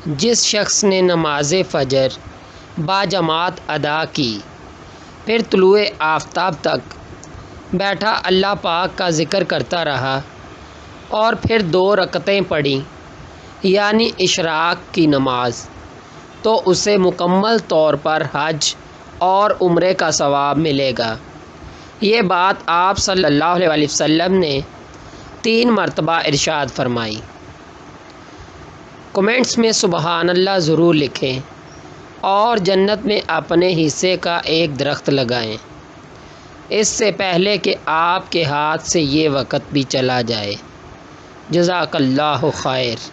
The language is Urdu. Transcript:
جس شخص نے نماز فجر باجماعت ادا کی، پھر طلوع آفتاب تک بیٹھا اللہ پاک کا ذکر کرتا رہا اور پھر 2 رکعتیں پڑھیں یعنی اشراق کی نماز، تو اسے مکمل طور پر حج اور عمرے کا ثواب ملے گا۔ یہ بات آپ صلی اللہ علیہ وسلم نے 3 مرتبہ ارشاد فرمائی۔ کمنٹس میں سبحان اللہ ضرور لکھیں اور جنت میں اپنے حصے کا ایک درخت لگائیں، اس سے پہلے کہ آپ کے ہاتھ سے یہ وقت بھی چلا جائے۔ جزاک اللہ خیر۔